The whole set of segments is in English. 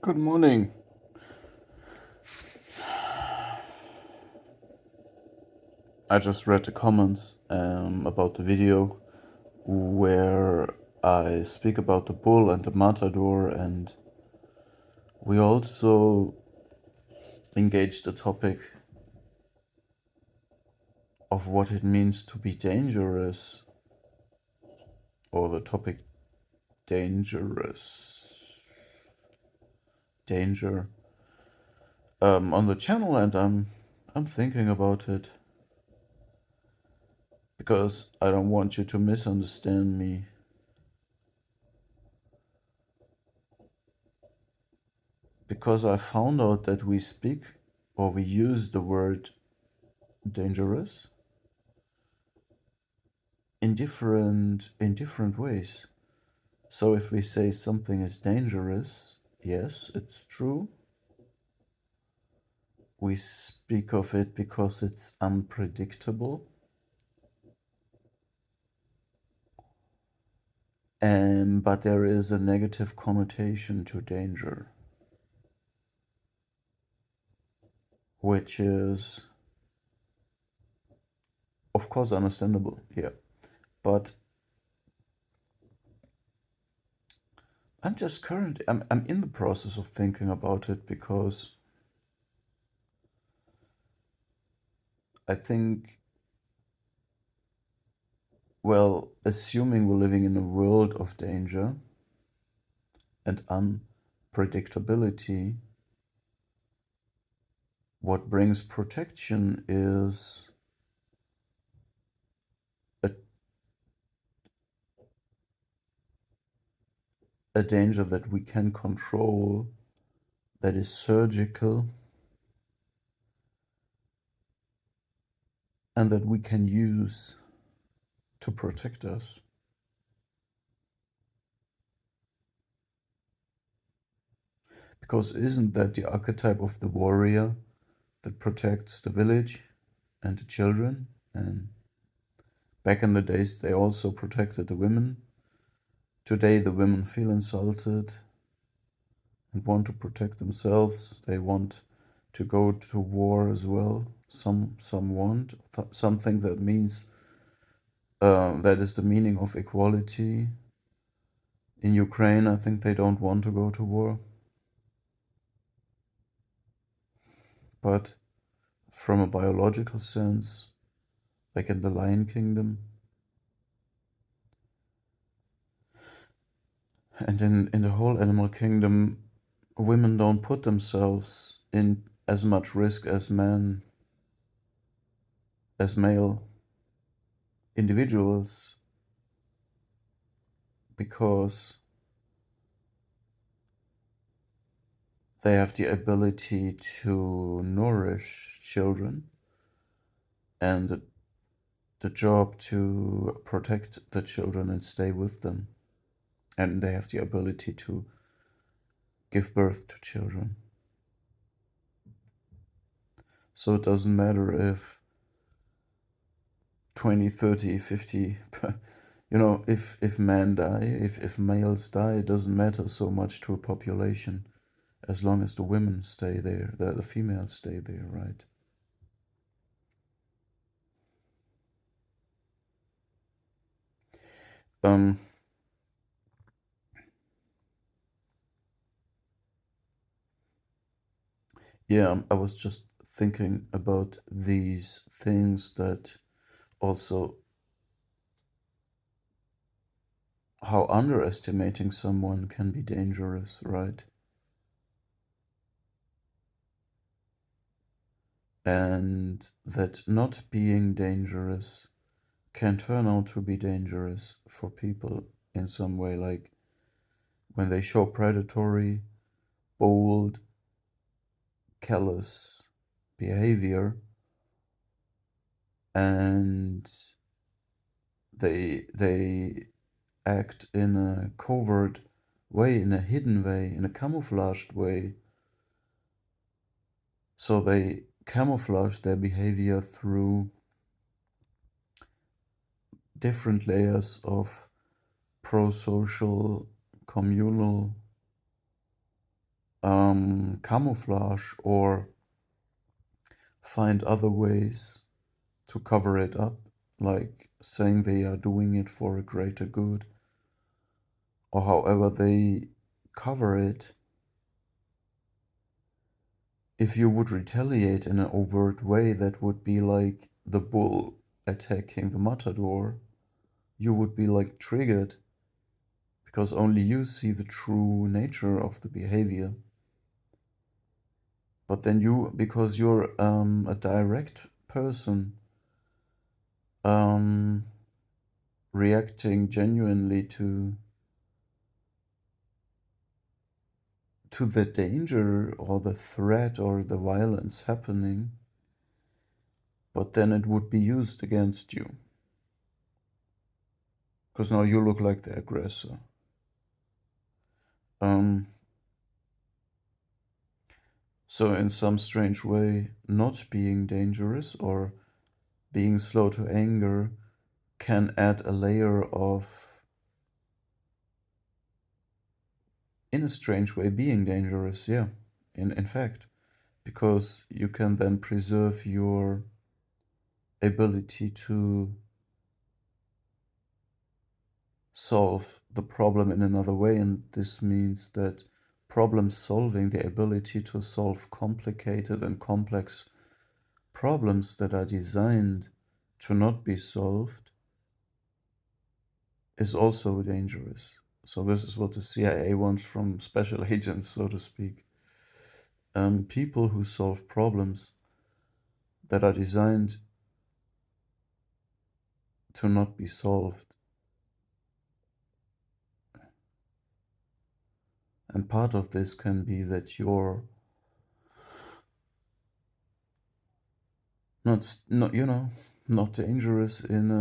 Good morning. I just read the comments about the video where I speak about the bull and the matador, and we also engage the topic of what it means to be dangerous, or the topic dangerous, danger, on the channel, and I'm thinking about it because I don't want you to misunderstand me. Because I found out that we speak or we use the word dangerous in different ways. So if we say something is dangerous, yes, it's true. We speak of it because it's unpredictable. But there is a negative connotation to danger, which is, of course, understandable, yeah. But I'm in the process of thinking about it because I think, well, assuming we're living in a world of danger and unpredictability, what brings protection is a, a danger that we can control, that is surgical, and that we can use to protect us. Because isn't that the archetype of the warrior that protects the village and the children? And back in the days, they also protected the women. Today, the women feel insulted and want to protect themselves. They want to go to war as well. Some want something that means that is the meaning of equality. In Ukraine, I think they don't want to go to war. But from a biological sense, like in the Lion Kingdom, and in the whole animal kingdom, women don't put themselves in as much risk as men, as male individuals, because they have the ability to nourish children and the job to protect the children and stay with them. And they have the ability to give birth to children. So it doesn't matter if 20, 30, 50, if men die, if males die, it doesn't matter so much to a population as long as the women stay there, the females stay there, right? Yeah, I was just thinking about these things, that also how underestimating someone can be dangerous, right? And that not being dangerous can turn out to be dangerous for people in some way, like when they show predatory, bold, callous behavior, and they act in a covert way, in a hidden way, in a camouflaged way. So they camouflage their behavior through different layers of pro-social, communal camouflage or find other ways to cover it up, like saying they are doing it for a greater good, or however they cover it. If you would retaliate in an overt way, that would be like the bull attacking the matador. You would be like triggered because only you see the true nature of the behavior. But then you, because you're a direct person, um, reacting genuinely to the danger or the threat or the violence happening, but then it would be used against you. Because now you look like the aggressor. Um, so in some strange way, not being dangerous or being slow to anger can add a layer of, in a strange way, being dangerous, yeah, in fact, because you can then preserve your ability to solve the problem in another way. And this means that problem solving, the ability to solve complicated and complex problems that are designed to not be solved, is also dangerous. So this is what the CIA wants from special agents, so to speak. People who solve problems that are designed to not be solved. And part of this can be that you're not not dangerous in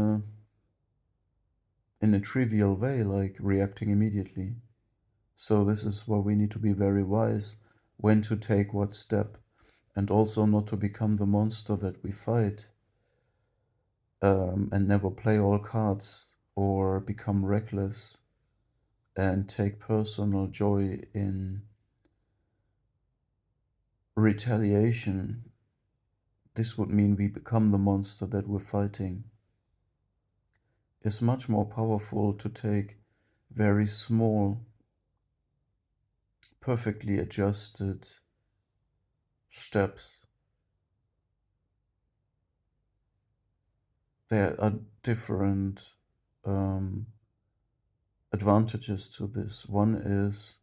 a trivial way, like reacting immediately. So this is why we need to be very wise when to take what step, and also not to become the monster that we fight, and never play all cards or become reckless and take personal joy in retaliation. This would mean we become the monster that we're fighting. It's much more powerful to take very small, perfectly adjusted steps. There are different um, advantages to this. One is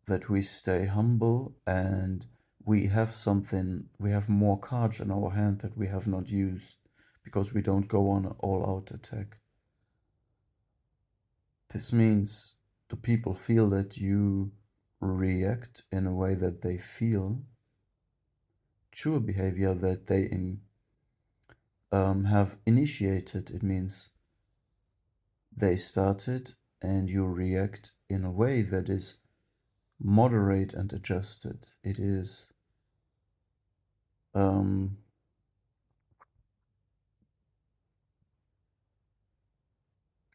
that we stay humble and we have more cards in our hand that we have not used because we don't go on an all-out attack. This means the people feel that you react in a way that they feel to a behavior that they have initiated. It means they started and you react in a way that is moderate and adjusted. It is um,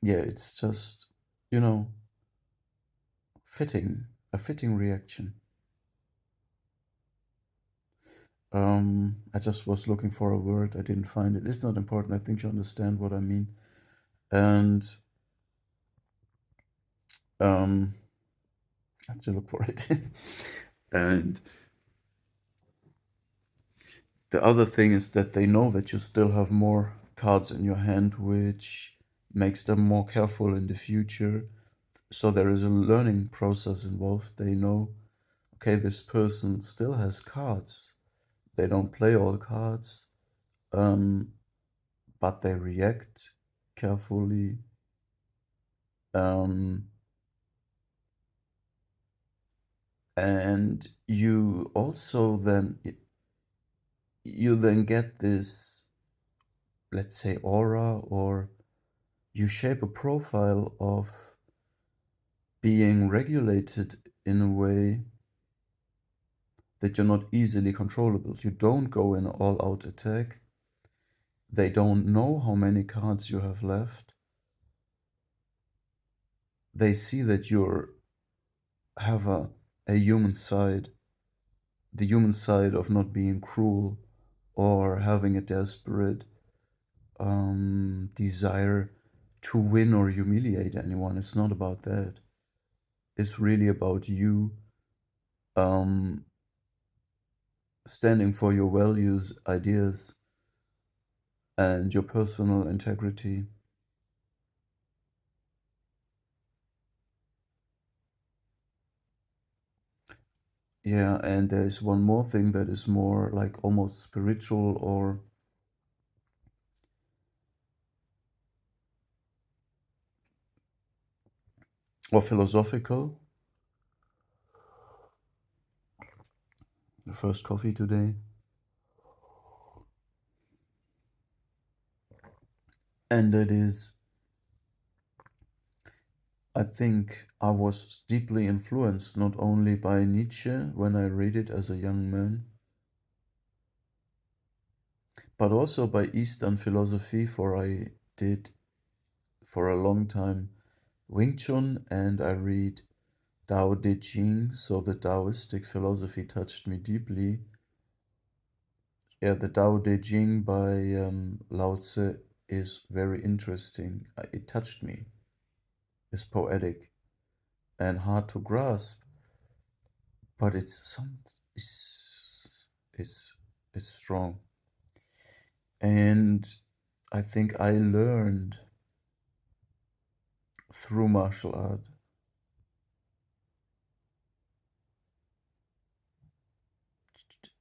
yeah, it's just, you know, fitting, a fitting reaction. I just was looking for a word, I didn't find it. It's not important, I think you understand what I mean. And I have to look for it. And the other thing is that they know that you still have more cards in your hand, which makes them more careful in the future. So there is a learning process involved. They know, okay, this person still has cards. They don't play all cards, um, but they react carefully. Um, and you then get this, let's say, aura, or you shape a profile of being regulated in a way that you're not easily controllable. You don't go in all-out attack. They don't know how many cards you have left. They see that you have a a human side, the human side of not being cruel or having a desperate desire to win or humiliate anyone. It's not about that. It's really about you um, standing for your values, ideas, and your personal integrity. Yeah, and there's one more thing that is more like almost spiritual or philosophical. The first coffee today. And that is, I think I was deeply influenced not only by Nietzsche when I read it as a young man, but also by Eastern philosophy, for I did for a long time Wing Chun and I read Tao Te Ching, so the Taoistic philosophy touched me deeply. Yeah, the Tao Te Ching by Lao Tzu is very interesting. It touched me. It's poetic and hard to grasp, but it's it's it's strong. And I think I learned through martial art.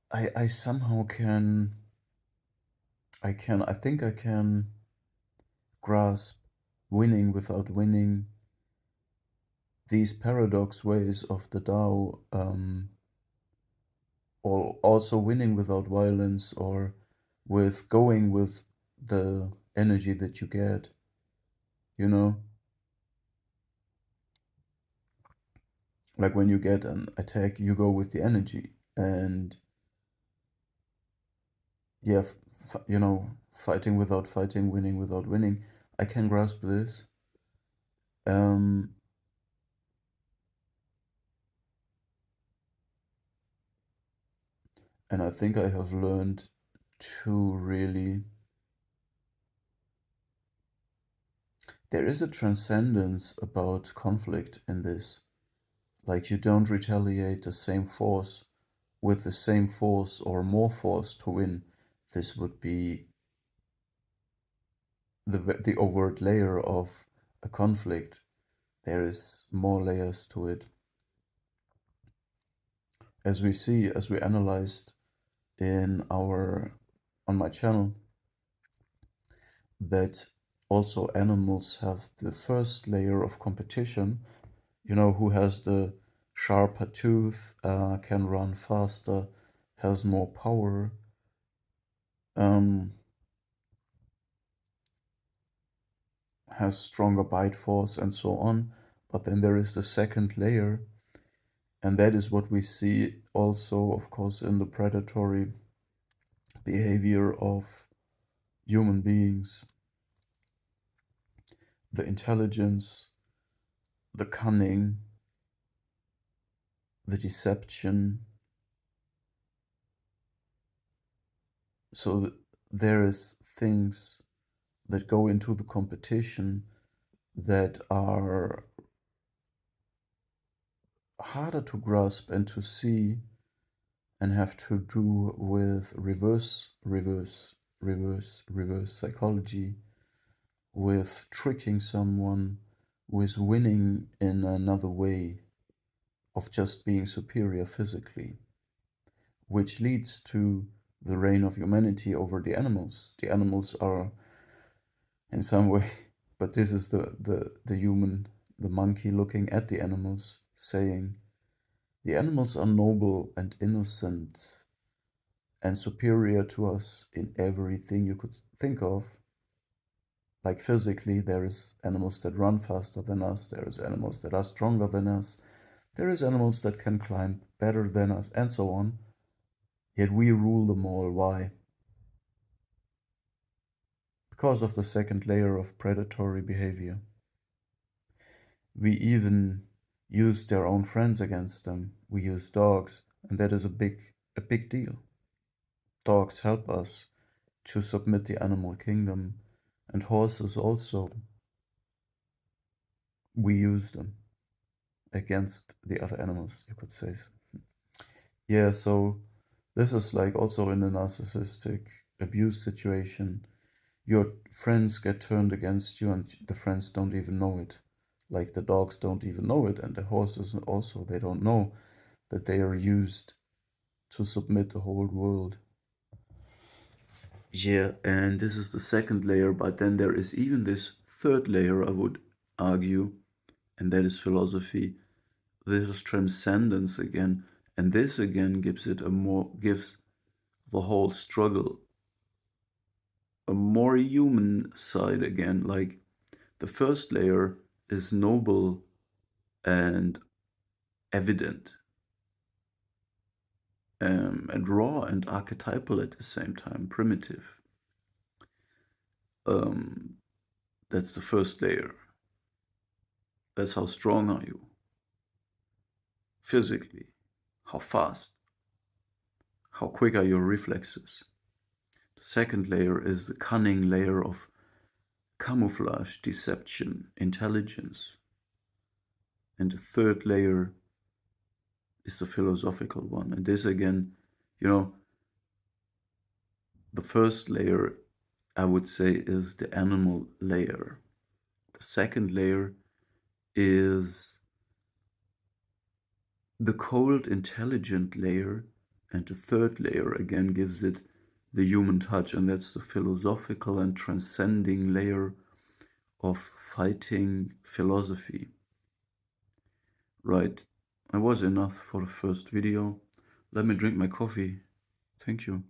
I somehow I think I can grasp winning without winning, these paradox ways of the Tao, or also winning without violence, or with going with the energy that you get, you know, like when you get an attack, you go with the energy, and yeah, fighting without fighting, winning without winning. I can grasp this. Um, and I think I have learned to really. There is a transcendence about conflict in this. Like, you don't retaliate the same force with the same force or more force to win. This would be the overt layer of a conflict. There is more layers to it. As we see, as we analyzed in our on my channel, that also animals have the first layer of competition. You know, who has the sharper tooth, can run faster, has more power, um, has stronger bite force, and so on. But then there is the second layer, and that is what we see also, of course, in the predatory behavior of human beings, the intelligence, the cunning, the deception. So there is things that go into the competition that are harder to grasp and to see, and have to do with reverse psychology, with tricking someone, with winning in another way of just being superior physically, which leads to the reign of humanity over the animals. The animals are in some way, but this is the human, the monkey looking at the animals, saying, the animals are noble and innocent and superior to us in everything you could think of. Like physically, there is animals that run faster than us, there is animals that are stronger than us, there is animals that can climb better than us, and so on. Yet we rule them all. Why? Because of the second layer of predatory behavior. We even use their own friends against them. We use dogs, and that is a big deal. Dogs help us to submit the animal kingdom, and horses also. We use them against the other animals, you could say. Yeah, so this is like also in a narcissistic abuse situation. Your friends get turned against you, and the friends don't even know it. Like the dogs don't even know it, and the horses also, they don't know that they are used to submit the whole world. Yeah, and this is the second layer, but then there is even this third layer, I would argue, and that is philosophy. This is transcendence again, and this again gives the whole struggle a more human side again. Like the first layer is noble and evident, and raw and archetypal at the same time, primitive. Um, that's the first layer. That's how strong are you physically, how fast, how quick are your reflexes. The second layer is the cunning layer of camouflage, deception, intelligence. And the third layer is the philosophical one. And this again, you know, the first layer, I would say, is the animal layer. The second layer is the cold, intelligent layer. And the third layer again gives it the human touch, and that's the philosophical and transcending layer of fighting philosophy. Right, I was enough for the first video. Let me drink my coffee. Thank you.